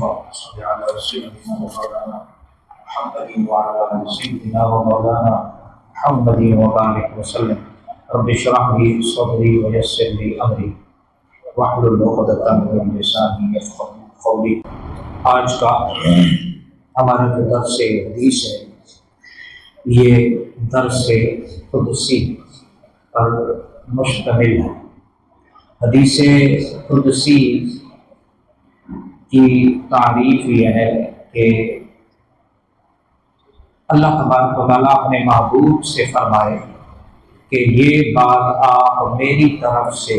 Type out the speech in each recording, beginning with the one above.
اللهم صل على سيدنا ومولانا محمد وعلى آل سيدنا ومولانا محمد وبارك وسلم. رب اشرح لي صدري ويسر لي امري واحلل عقدۃ من لسانی یفقهوا قولی. آج کا ہمارا جو درس حدیث ہے یہ درس قدسی پر مشتمل ہے. حدیث قدسی کی تعریف یہ ہے کہ اللہ تبارک و تعالیٰ اپنے محبوب سے فرمائے کہ یہ بات آپ میری طرف سے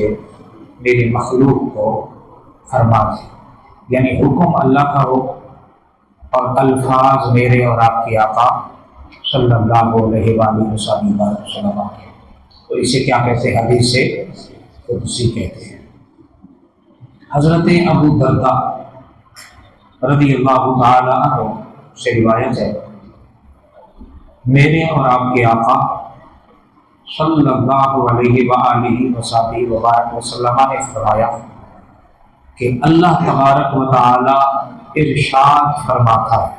میری مخلوق کو فرما دیں، یعنی حکم اللہ کا ہو اور الفاظ میرے اور آپ کے آقا صلی اللہ علیہ وآلہ وسلم کے. تو اسے کیا کہتے ہیں؟ حدیث قدسی کہتے ہیں. حضرت ابو درداء رضی اللہ تعالی عنہ سے روایت ہے، میرے اور آپ کے آقا صلی اللہ علیہ وآلہ وسلم نے فرمایا کہ اللہ تبارک و تعالی ارشاد فرماتا ہے.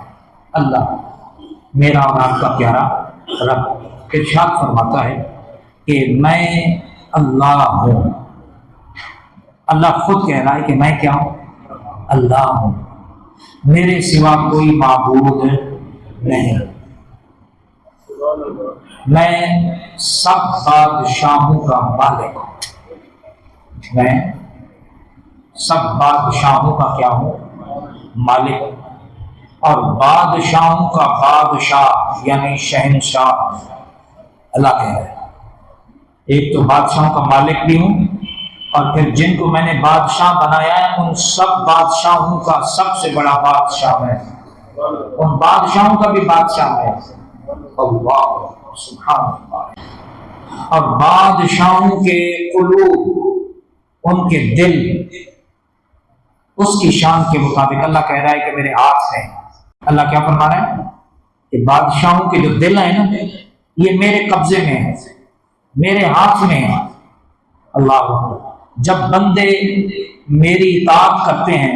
اللہ میرا اور آپ کا پیارا رب ارشاد فرماتا ہے کہ میں اللہ ہوں. اللہ خود کہہ رہا ہے کہ میں کیا ہوں؟ اللہ ہوں، میرے سوا کوئی معبود نہیں. میں سب بادشاہوں کا مالک ہوں. میں سب بادشاہوں کا کیا ہوں؟ مالک ہوں. اور بادشاہوں کا بادشاہ یعنی شہنشاہ اللہ کہہ رہا ہے. ایک تو بادشاہوں کا مالک بھی ہوں، اور پھر جن کو میں نے بادشاہ بنایا ہے ان سب بادشاہوں کا سب سے بڑا بادشاہ ہے. ان بادشاہوں کا بھی بادشاہ ہے اللہ سبحان اللہ. اور بادشاہوں کے قلوب، ان کے دل اس کی شان کے مطابق اللہ کہہ رہا ہے کہ میرے ہاتھ ہیں. اللہ کیا فرما رہا ہے کہ بادشاہوں کے جو دل ہیں نا یہ میرے قبضے میں ہیں، میرے ہاتھ میں ہیں. اللہ جب بندے میری اطاعت کرتے ہیں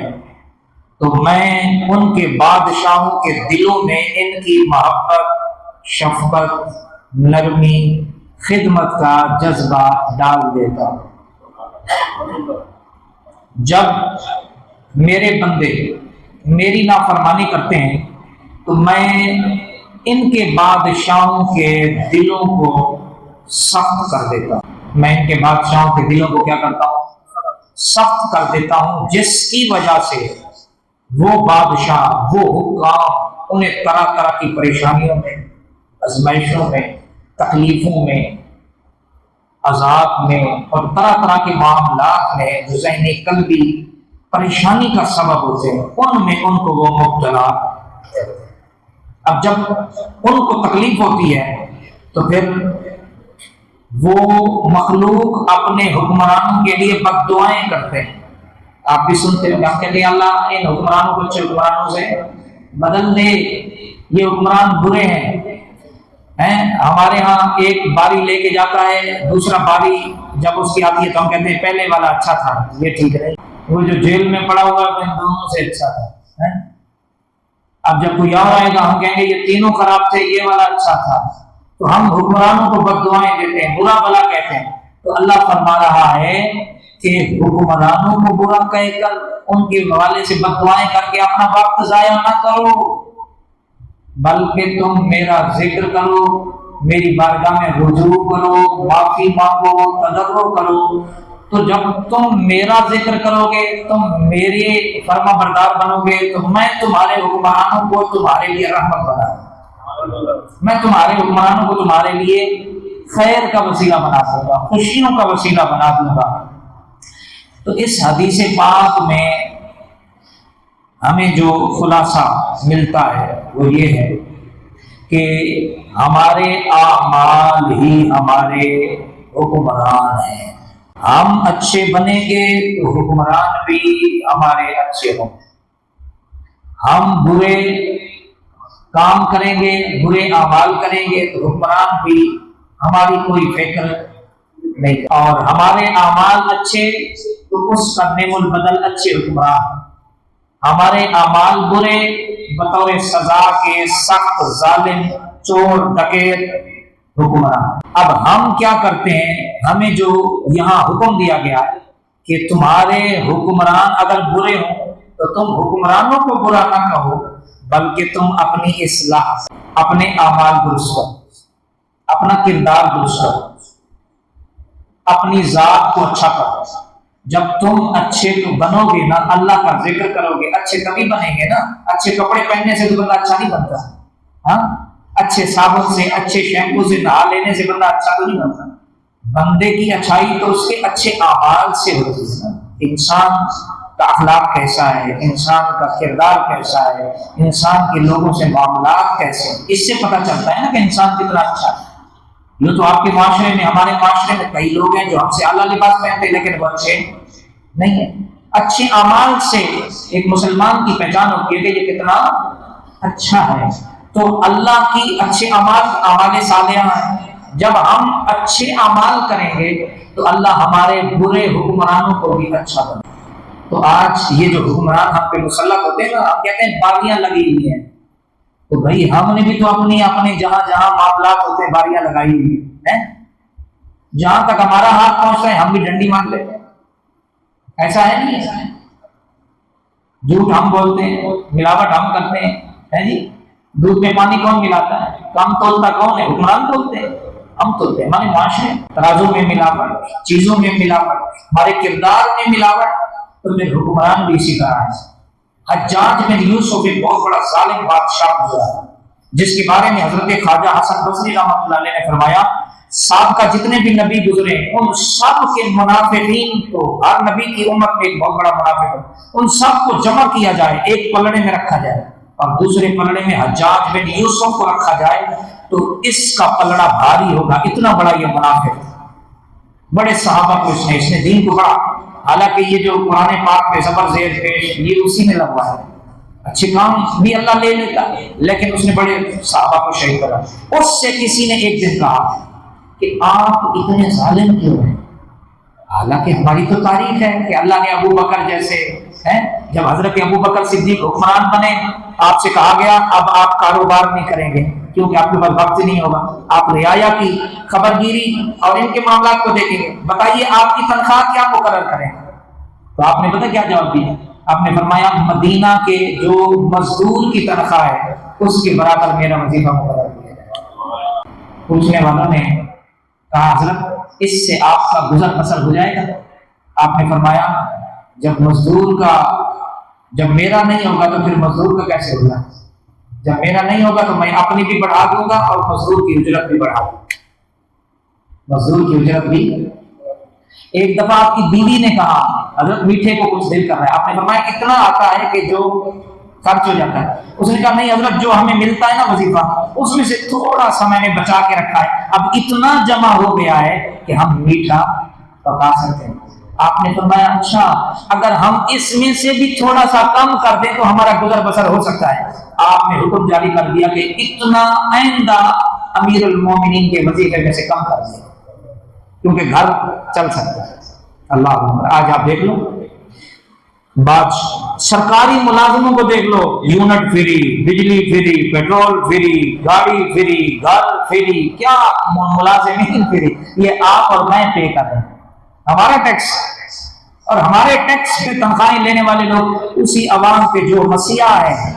تو میں ان کے بادشاہوں کے دلوں میں ان کی محبت، شفقت، نرمی، خدمت کا جذبہ ڈال دیتا ہوں. جب میرے بندے میری نافرمانی کرتے ہیں تو میں ان کے بادشاہوں کے دلوں کو سخت کر دیتا ہوں. میں ان کے بادشاہوں کے دلوں کو کیا کرتا ہوں؟ سخت کر دیتا ہوں، جس کی وجہ سے وہ بادشاہ، وہ حکام انہیں طرح طرح کی پریشانیوں میں، آزمائشوں میں، تکلیفوں میں، عذاب میں اور طرح طرح کے معاملات میں جو ذہنی قلبی پریشانی کا سبب ہوتے ہیں ان میں ان کو وہ مبتلا. اب جب ان کو تکلیف ہوتی ہے تو پھر وہ مخلوق اپنے حکمرانوں کے لیے بد دعائیں کرتے ہیں. آپ بھی سنتے ہیں، ہم کہتے ہیں اللہ ان حکمرانوں کو اچھے حکمرانوں سے بدل دے، یہ حکمران برے ہیں. ہمارے ہاں ایک باری لے کے جاتا ہے، دوسرا باری جب اس کی آتی ہے تو ہم کہتے ہیں پہلے والا اچھا تھا، یہ ٹھیک ہے. وہ جو جیل میں پڑا ہوا ہے ان دونوں سے اچھا تھا. اب جب کوئی اور آئے گا ہم کہیں گے یہ تینوں خراب تھے، یہ والا اچھا تھا. تو ہم حکمرانوں کو بد دعائیں دیتے ہیں، برا بلا کہتے ہیں. تو اللہ فرما رہا ہے کہ حکمرانوں کو برا کہہ کر ان کے حوالے سے بد دعائیں کر کے اپنا وقت ضائع نہ کرو، بلکہ تم میرا ذکر کرو، میری بارگاہ میں رجوع کرو، معافی مانگو، تضرع کرو. تو جب تم میرا ذکر کرو گے، تم میرے فرما بردار بنو گے تو میں تمہارے حکمرانوں کو تمہارے لیے رحمت بنا دوں. میں تمہارے حکمرانوں کو تمہارے لیے خیر کا وسیلہ بنا دوں گا، خوشیوں کا وسیلہ بنا دوں گا. تو اس حدیث پاک میں ہمیں جو خلاصہ ملتا ہے وہ یہ ہے کہ ہمارے اعمال ہی ہمارے حکمران ہیں. ہم اچھے بنیں گے تو حکمران بھی ہمارے اچھے ہوں. ہم برے کام کریں گے، برے اعمال کریں گے تو حکمران بھی ہماری کوئی فکر نہیں. اور ہمارے اعمال اچھے تو اس کا نعم البدل اچھے حکمران. ہمارے اعمال برے بطور سزا کے سخت ظالم چور ڈکیت حکمران. اب ہم کیا کرتے ہیں؟ ہمیں جو یہاں حکم دیا گیا ہے کہ تمہارے حکمران اگر برے ہوں تو تم حکمرانوں کو برا نہ کہو، بلکہ تم اپنی اصلاح، اپنے اعمال درست کرو، اپنا کردار درست کرو، اپنی ذات کو اچھا کرو. جب تم اچھے تو بنو گے نا، اللہ کا ذکر کرو گے، اچھے کبھی بنیں گے نا. اچھے کپڑے پہننے سے تو بندہ اچھا نہیں بنتا. ہاں، اچھے صابن سے، اچھے شیمپو سے نہا لینے سے بندہ اچھا تو نہیں بنتا. بندے کی اچھائی تو اس کے اچھے اعمال سے ہوتی ہے نا. انسان کا اخلاق کیسا ہے، انسان کا کردار کیسا ہے، انسان کے لوگوں سے معاملات کیسے ہیں، اس سے پتہ چلتا ہے نا کہ انسان کتنا اچھا ہے. یوں تو آپ کے معاشرے میں، ہمارے معاشرے میں کئی لوگ ہیں جو ہم سے اعلیٰ لباس پہنتے لیکن وہ اچھے نہیں ہیں. اچھے اعمال سے ایک مسلمان کی پہچان ہوتی ہے کہ یہ کتنا اچھا ہے. تو اللہ کی اچھے اعمال صالحہ ہیں. جب ہم اچھے اعمال کریں گے تو اللہ ہمارے برے حکمرانوں کو بھی اچھا بنائے. تو آج یہ جو حکمران ہم پہ مسلط ہوتے ہیں نا، ہم کہتے ہیں باریاں لگی ہوئی ہیں. تو بھائی ہم نے بھی تو اپنے جہاں جہاں معاملات ہوتے ہیں باریاں لگائی ہوئی ہیں. جہاں تک ہمارا ہاتھ پہنچتا ہے ہم بھی ڈنڈی مار لیتے ہیں. ایسا ہے نہیں؟ جھوٹ ہم بولتے ہیں، ملاوٹ ہم کرتے ہیں. ہے جی، دودھ میں پانی کون ملاتا ہے؟ کم تولتا کون ہے؟ حکمران تولتے ہیں، ہم تولتے ہیں. ہمارے معاشرے ترازوں میں ملاوٹ، چیزوں میں ملاوٹ، ہمارے کردار میں ملاوٹ، تو پھر حکمران بھی اسی طرح ہے. حجاج بن یوسف ایک بہت بڑا ظالم بادشاہ گزرا جس کے بارے میں حضرت خواجہ حسن بصری رحمۃ اللہ علیہ نے فرمایا سابقہ جتنے بھی نبی گزرے ان سب کے منافقین کو، ہر نبی کی امت میں ایک بہت بڑا منافق ہے، ان سب کو جمع کیا جائے، ایک پلڑے میں رکھا جائے اور دوسرے پلڑے میں حجاج بن یوسف کو رکھا جائے تو اس کا پلڑا بھاری ہوگا. اتنا بڑا یہ منافق، بڑے صحابہ کو اس نے دین کو بڑا. حالانکہ یہ جو قرآن پاک پہ زبر زیر پیش یہ اسی میں لگوا ہے. اچھے کام بھی اللہ لے لیتا لیکن اس نے بڑے صحابہ کو شہید کرا. اس سے کسی نے ایک دن کہا کہ آپ اتنے ظالم کیوں ہیں؟ حالانکہ ہماری تو تاریخ ہے کہ اللہ نے ابو بکر جیسے ہیں، جب حضرت ابو بکر صدیق حکمران بنے آپ سے کہا گیا اب آپ کاروبار نہیں کریں گے کیونکہ آپ کے پاس وقت نہیں ہوگا، آپ رعایا کی خبر گیری اور ان کے معاملات کو دیکھیں گے، بتائیے آپ کی تنخواہ کیا مقرر کریں؟ تو آپ نے پتہ کیا جواب دیا؟ آپ نے فرمایا مدینہ کے جو مزدور کی تنخواہ ہے اس کے برابر میرا وظیفہ مقرر کیا جائے. پوچھنے والوں نے کہا حضرت اس سے آپ کا گزر بسر ہو جائے گا؟ آپ نے فرمایا جب میرا نہیں ہوگا تو پھر مزدور کا کیسے ہوگا؟ جب میرا نہیں ہوگا تو میں اپنی بھی بڑھا دوں گا اور مزدور کی اجرت بھی بڑھا دوں گا. مزدور کی اجرت بھی. ایک دفعہ آپ کی بیوی نے کہا حضرت میٹھے کو کچھ دل کر رہا ہے، آپ نے فرمایا اتنا آتا ہے کہ جو خرچ ہو جاتا ہے. اس نے کہا نہیں حضرت جو ہمیں ملتا ہے نا وظیفہ اس میں سے تھوڑا سا میں نے بچا کے رکھا ہے، اب اتنا جمع ہو گیا ہے کہ ہم میٹھا پکا سکتے ہیں. آپ نے فرمایا اچھا اگر ہم اس میں سے بھی تھوڑا سا کم کر دیں تو ہمارا گزر بسر ہو سکتا ہے. آپ نے حکم جاری کر دیا کہ اتنا آئندہ امیر المومنین کے وظیفے میں سے کم کر دیا کیونکہ گھر چل سکتا ہے. اللہ اکبر. آج آپ دیکھ لو بات سرکاری ملازموں کو دیکھ لو، یونٹ فری، بجلی فری، پیٹرول فری، گاڑی فری، گھر فری، کیا ملازمین فری. یہ آپ اور میں پے کر رہے ہیں ہمارا ٹیکس، اور ہمارے ٹیکس پہ تنخواہیں لینے والے لوگ اسی عوام پہ جو مسیحا ہیں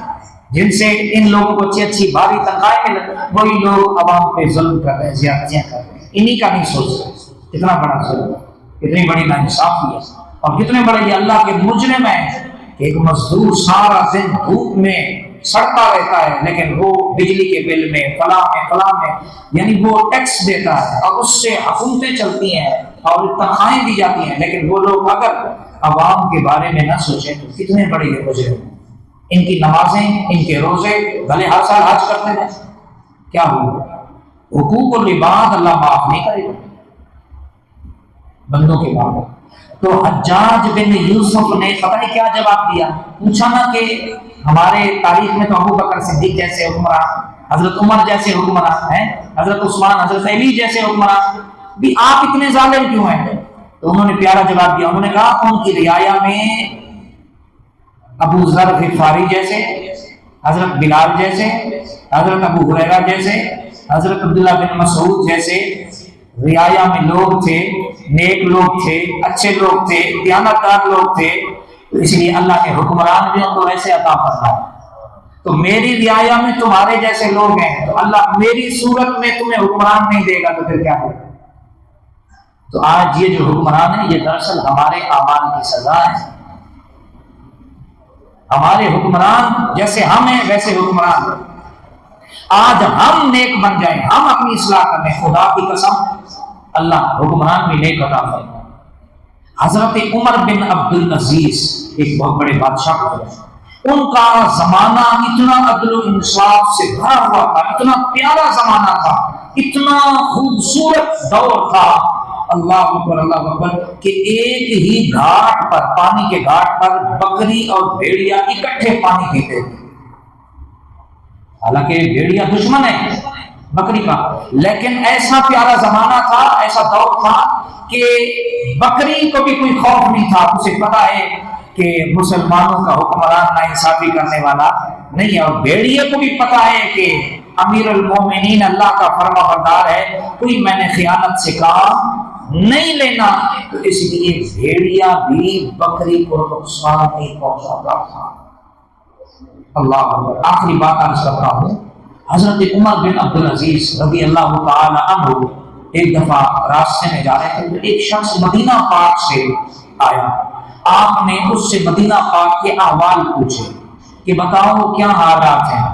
جن سے ان لوگوں کو اچھی اچھی بھاری تنخواہیں مل وہی لوگ عوام پہ ظلم کر رہے ہیں، زیادتیاں کر رہے ہیں. انہی کا نہیں سوچ رہے. کتنا بڑا ظلم، کتنی بڑی ناانصافی ہے اور کتنے بڑے یہ اللہ کے مجرم ہیں کہ ایک مزدور سارا دن دھوپ میں سڑتا رہتا ہے لیکن وہ بجلی کے بل میں فلاں میں یعنی وہ ٹیکس دیتا ہے اور اس سے حکومتیں چلتی ہیں اور تنخواہیں دی جاتی ہیں، لیکن وہ لوگ اگر عوام کے بارے میں نہ سوچیں تو کتنے بڑے یہ مجرم ہیں. ان کی نمازیں، ان کے روزے بھلے ہر سال حج کرتے ہیں، کیا ہوا؟ حقوق و لباد اللہ معاف نہیں کرے گا بندوں کے بارے. تو حجاج بن یوسف نے پتہ نہیں کیا جواب دیا. پوچھا نا کہ ہمارے تاریخ میں تو ابو بکر صدیق جیسے حکمران، حضرت عمر جیسے حکمران ہیں، حضرت عثمان، حضرت علی جیسے حکمران، بھی آپ اتنے ظالم کیوں ہیں؟ تو انہوں نے پیارا جواب دیا. انہوں نے کہا ان کی رعایا میں ابو ذر غفاری جیسے، حضرت بلال جیسے، حضرت ابو ہریرہ جیسے، حضرت عبداللہ بن مسعود جیسے رعایا میں لوگ تھے، نیک لوگ تھے، اچھے لوگ تھے، دیانتدار لوگ تھے، تو اس لیے اللہ نے حکمران بھی ان کو ایسے عطا فرمایا۔ تو میری رعایا میں تمہارے جیسے لوگ ہیں، تو اللہ میری صورت میں تمہیں حکمران نہیں دے گا تو پھر کیا ہوگا؟ تو آج یہ جو حکمران ہے یہ دراصل ہمارے اعمال کی سزا ہے۔ ہمارے حکمران جیسے ہم ہیں ویسے حکمران، آج ہم نیک بن جائیں، ہم اپنی اصلاح کریں، خدا کی قسم اللہ حکمران بھی نیک عطا فرمائے۔ حضرت عمر بن عبد العزیز ایک بہت بڑے بادشاہ تھے، ان کا زمانہ اتنا عدل و انصاف سے بھرا ہوا تھا، اتنا پیارا زمانہ تھا، اتنا خوبصورت دور تھا، اللہ اکبر کہ ایک ہی گھاٹ پر، پانی کے گھاٹ پر بکری اور بھیڑیا اکٹھے پانی پیتے تھے۔ حالانکہ بھیڑیا دشمن ہے بکری کا، لیکن ایسا پیارا زمانہ تھا، ایسا دور تھا کہ بکری کو بھی کوئی خوف نہیں تھا، اسے پتا ہے کہ مسلمانوں کا حکمران ناانصافی کرنے والا نہیں ہے، اور بھیڑیے کو بھی پتا ہے کہ امیر المومنین اللہ کا فرما بردار ہے، کوئی میں نے خیانت سے کام نہیں لینا، تو اس لیے بھیڑیا بھی بکری کو نقصان نہیں پہنچاتا تھا۔ اللہ اکبر۔ آخری بات عرض کرتا ہوں، حضرت عمر بن عبد العزیز رضی اللہ تعالی عنہ ایک دفعہ راستے میں جا رہے تھے، ایک شخص مدینہ پاک سے آیا، آپ نے اس سے مدینہ پاک کے احوال پوچھے کہ بتاؤ کیا حالات ہیں،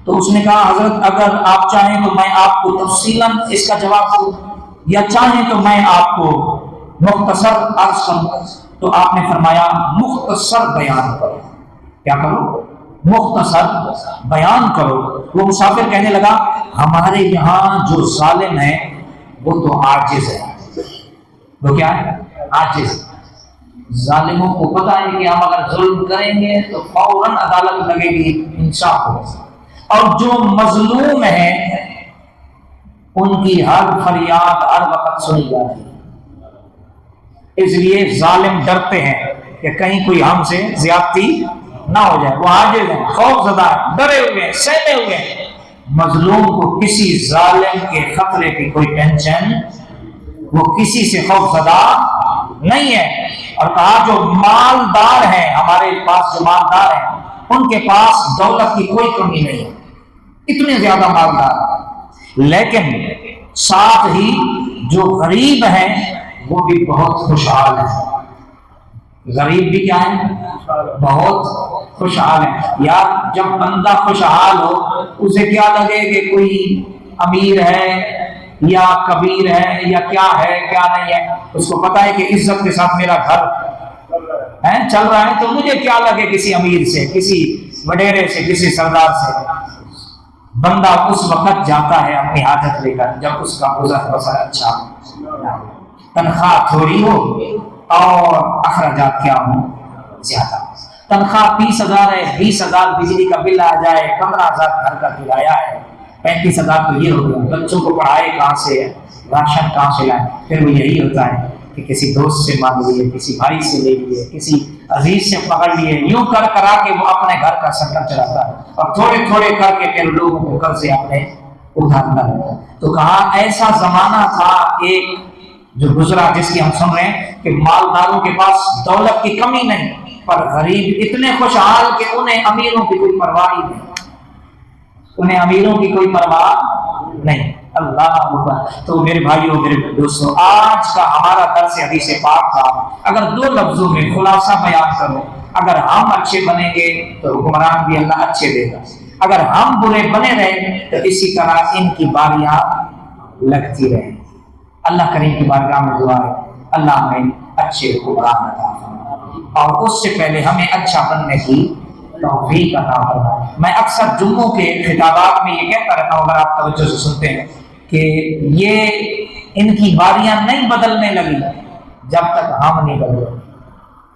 تو اس نے کہا حضرت اگر آپ چاہیں تو میں آپ کو تفصیلاً اس کا جواب دوں، یا چاہیں تو میں آپ کو مختصر عرض کروں، تو آپ نے فرمایا مختصر بیان کرو۔ کیا کرو؟ مختصر بیان کرو۔ وہ مسافر کہنے لگا ہمارے یہاں جو ظالم ہے وہ تو عاجز ہے۔ وہ کیا ہے؟ عاجز۔ ظالموں کو پتا ہے کہ ہم اگر ظلم کریں گے تو فوراً عدالت لگے گی، انصاف ہوگا، اور جو مظلوم ہیں ان کی ہر فریاد ہر وقت سنی جاتی ہے، اس لیے ظالم ڈرتے ہیں کہ کہیں کوئی ہم سے زیادتی نہ ہو جائے، وہ عاجز ہیں، خوف زدہ ہیں، ڈرے ہوئے ہیں، سہمے ہوئے ہیں۔ مظلوم کو کسی ظالم کے خطرے کی کوئی ٹینشن، وہ کسی سے خوف زدہ نہیں ہے۔ اور کہا جو مالدار ہیں، ہمارے پاس جو مالدار ہیں ان کے پاس دولت کی کوئی کمی نہیں ہے، اتنے زیادہ مالدار، لیکن ساتھ ہی جو غریب ہیں وہ بھی بہت خوشحال ہیں۔ غریب بھی کیا ہے؟ بہت خوشحال ہے۔ یار جب بندہ خوشحال ہو اسے کیا لگے کہ کوئی امیر ہے یا کبیر ہے یا کیا ہے کیا نہیں ہے، اس کو پتا ہے کہ عزت کے ساتھ میرا گھر چل رہا ہے، تو مجھے کیا لگے کسی امیر سے، کسی وڈیرے سے، کسی سردار سے۔ بندہ اس وقت جاتا ہے اپنی حاجت لے کر جب اس کا گزر بسر اچھا، تنخواہ تھوڑی ہو اور اخراجات کیا ہوں زیادہ۔ تنخواہ 30,000 ہے، 20,000 بجلی کا بل آ جائے، 15,000 گھر کا کرایہ ہے، 35,000 تو یہ ہو گیا، بچوں کو پڑھائے کہاں سے، راشن کہاں سے لائے، پھر وہ یہی ہوتا ہے کہ کسی دوست سے مانگ لیے، کسی بھائی سے لے لیے، کسی عزیز سے پکڑ لیے، یوں کر کرا کے وہ اپنے گھر کا سفر چلاتا ہے، اور تھوڑے تھوڑے کر کے پھر لوگوں کو قرضے اپنے ادھارتا ہے۔ تو کہا ایسا زمانہ تھا ایک جو گزرا جس کی ہم سن رہے ہیں کہ مالداروں کے پاس دولت کی کمی نہیں، پر غریب اتنے خوشحال کہ انہیں امیروں کی کوئی پرواہ ہی نہیں، انہیں امیروں کی کوئی پرواہ نہیں۔ اللہ اکبر۔ تو میرے بھائیوں میرے دوستوں، آج کا ہمارا درس حدیث پاک تھا، اگر 2 لفظوں میں خلاصہ بیان کرو، اگر ہم اچھے بنیں گے تو حکمران بھی اللہ اچھے دے گا، اگر ہم برے بنے رہے تو اسی طرح ان کی باریاں لگتی رہیں۔ اللہ کریم کی بارگاہ میں دعا ہے اللہ ہمیں اچھے حکمران عطا فرمائے، اور اس سے پہلے ہمیں اچھا بننے کی توفیق عطا فرمائے۔ میں اکثر جمعوں کے خطابات میں یہ کہتا رہتا ہوں، اگر آپ توجہ سے سنتے ہیں، کہ یہ ان کی باریاں نہیں بدلنے لگی جب تک ہم نہیں بدلے،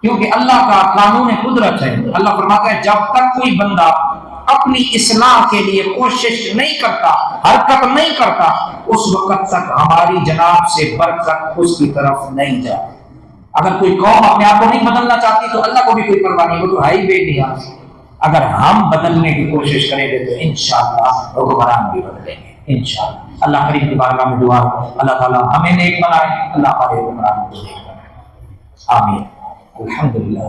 کیونکہ اللہ کا قانون قدرت ہے۔ اللہ فرماتا ہے جب تک کوئی بندہ اپنی اصلاح کے لیے کوشش نہیں کرتا، حرکت نہیں کرتا، اس وقت تک ہماری جناب سے برکت اس کی طرف نہیں جائے۔ اگر کوئی قوم اپنے آپ کو نہیں بدلنا چاہتی تو اللہ کو بھی کوئی پرواہ نہیں, وہ تو ہے ہی بے نیاز. اگر ہم بدلنے کی کوشش کریں گے تو انشاءاللہ حکمران بھی بدلیں گے انشاءاللہ. اللہ کریم کی بارگاہ میں دعا ہے اللہ تعالیٰ ہمیں نیک بنائے, اللہ ہمارے حکمران کو نیک بنائے, آمین. الحمدللہ.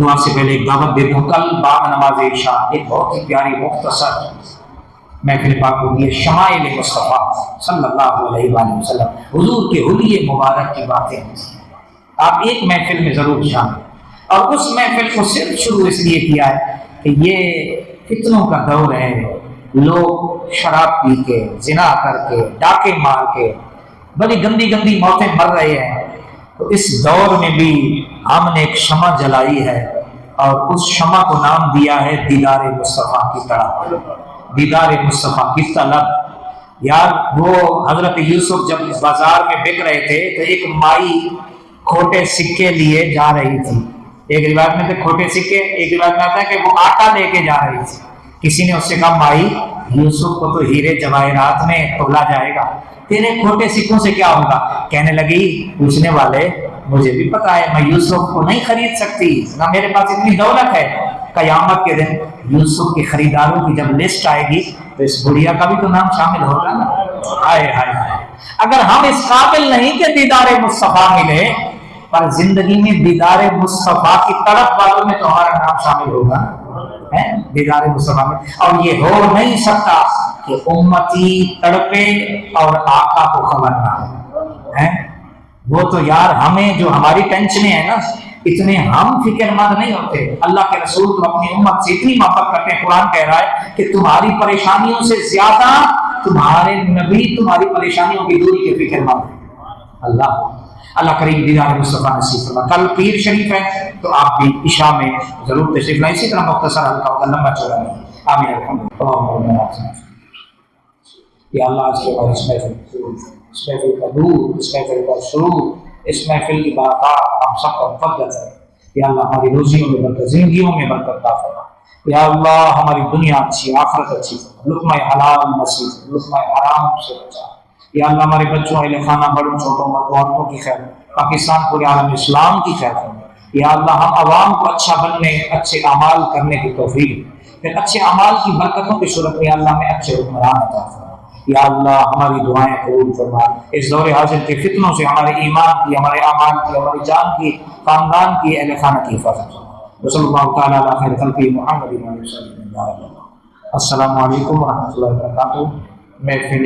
دعا سے پہلے ایک دعوت دیتا ہوں. کل بعد نماز عشاء ایک بہت ہی پیاری مختصر محفل پاک ہوگی, شمائل مصطفیٰ صلی اللہ علیہ وآلہ وسلم, حضور کے حلیے مبارک کی باتیں. آپ ایک محفل میں ضرور شامل, اور اس محفل کو صرف شروع اس لیے کیا ہے کہ یہ فتنوں کا دور ہے, لوگ شراب پی کے, زنا کر کے, ڈاکے مار کے بڑی گندی گندی موتیں مر رہے ہیں. تو اس دور میں بھی ہم نے ایک شمع جلائی ہے, اور اس شمع کو نام دیا ہے دیدار مصطفیٰ کی طرح, دیدار مصطفیٰ کی طلب. یار وہ حضرت یوسف جب بازار میں بک رہے تھے تو ایک مائی کھوٹے سکے لیے جا رہی تھی. ایک روایت میں تھے کھوٹے سکے, ایک روایت میں آتا ہے کہ وہ آٹا لے کے جا رہی تھی. کسی نے اس سے کہا مائی یوسف کو تو ہیرے جواہرات میں تولا جائے گا, تیرے کھوٹے سکوں سے کیا ہوگا؟ کہنے لگی پوچھنے والے مجھے بھی پتا ہے میں یوسف کو نہیں خرید سکتی, نہ میرے پاس اتنی دولت ہے. قیامت کے دن یوسف کے خریداروں کی جب لسٹ آئے گی تو اس بڑھیا کا بھی تو نام شامل ہوگا نا. ہائے ہائے ہائے, اگر ہم اس قابل نہیں کہ دیدار مصطفیٰ ملے, پر زندگی میں دیدار مصطفیٰ کی طرف والوں میں تو ہمارا نام شامل ہوگا دیدار مصطفیٰ میں. اور یہ ہو نہیں سکتا کہ امتی تڑپے اور آقا کو خبر نہ ہو. وہ تو یار ہمیں جو ہماری ٹینشنیں ہیں نا, اتنے ہم فکر مند نہیں ہوتے. اللہ کے رسول تو اپنی امت سے اتنی محبت کرتے ہیں, قرآن کہہ رہا ہے کہ تمہاری پریشانیوں سے زیادہ تمہارے نبی تمہاری پریشانیوں کی دوری کے فکر مند ہے. اللہ کریم دیدار مصطفیٰ نصیب فرمائے. کل پیر شریف ہے تو آپ بھی عشاء میں ضرور تشریف لائیں. اسی طرح مختصر ہلکا ہوگا, لمبا چوڑا نہیں. آمین الحمدللہ. یا اللہ آج کے بعد اس محفل کا دور, اس محفل کا شروع, اس محفل کی برکات ہم سب کا مقدس ہے. یا اللہ ہماری روزیوں میں برکت, زندگیوں میں برکت عطا فرما. یا اللہ ہماری دنیا اچھی, آخرت اچھی, لقمہ حلال نصیب, لقمہ حرام سے بچا. یا اللہ ہمارے بچوں, اہل خانہ, بڑوں چھوٹوں, مردوں عورتوں کی خیر, پاکستان پورے عالم اسلام کی خیر فرما. یا اللہ ہم عوام کو اچھا بننے, اچھے اعمال کرنے کی توفیق, پھر اچھے اعمال کی برکتوں کی صورت میں اللہ میں اچھے حکمران عطا فرما. یا اللہ ہماری دعائیں قبول فرما. اس دور حاضر کے فتنوں سے ہمارے ایمان کی, ہمارے اعمال کی, ہماری جان کی, خاندان کی, اہل خانہ کی حفاظت فرما. صلی اللہ تعالیٰ علی خیر خلقہ محمد صلی اللہ علیہ وسلم. السلام علیکم ورحمۃ اللہ وبرکاتہ. محفل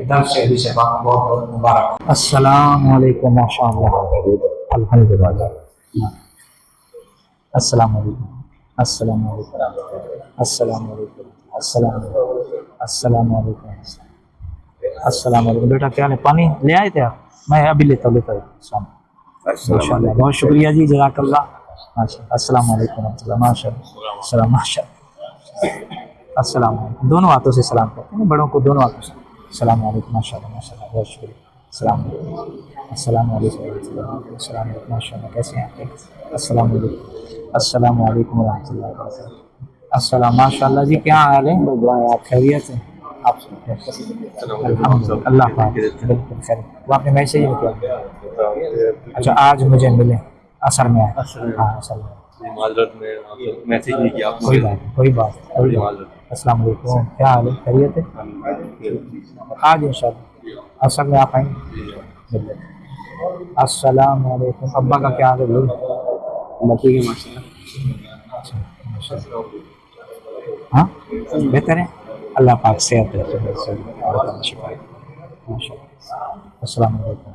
درس حدیث پاک بہت بہت مبارک. السلام علیکم. ماشاء اللہ, الحمدللہ. السلام علیکم. السلام علیکم. السلام علیکم. السلام علیکم. السلام علیکم. بیٹا کیا پانی لے آئے تھے آپ؟ میں ابھی لیتا ہوں. ماشاء اللہ, بہت شکریہ جی, جزاک اللہ. السلام علیکم ورحمۃ اللہ. ماشاء اللہ. السلام ماشاء اللہ. السلام علیکم. دونوں ہاتھوں سے سلام کرتے ہیں, بڑوں کو دونوں ہاتھوں سے. السلام علیکم. ماشاء اللہ, ماشاء اللہ, بہت شکریہ. السلام علیکم. السلام علیکم. السلام علیکم. ماشاء اللہ, کیسے ہیں آپ؟ السلام علیکم. السلام علیکم ورحمۃ اللہ وبرکاتہ. السلام. ماشاء اللہ جی, کیا حال ہے؟ آپ خیریت ہیں؟ آپ اللہ حافظ. بالکل خیر. وہ آپ نے میسیج میں کیا؟ اچھا آج مجھے ملے اثر میں آئے. ہاں اثر میں معذرت میں میسیج نہیں کیا. کوئی بات کوئی بات. السلام علیکم. کیا حال ہے؟ خیریت ہے؟ آج ان شاء اللہ اثر میں آپ آئیں گے. السلام علیکم. ابا کا کیا حال ہے؟ ٹھیک ہے ماشاء اللہ. ہاں بہتر ہے. اللہ پاک صحت ہے. السلام علیکم.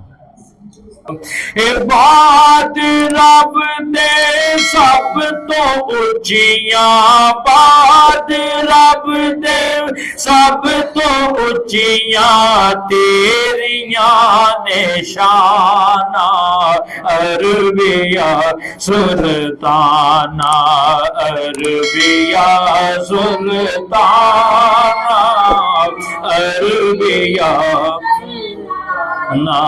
بات رب دے سب تو اچیاں, بات رب دے سب تو اچیاں, تیریاں نشانہ عربیہ سلطانہ, عربیہ سلطانہ, عربیہ نا.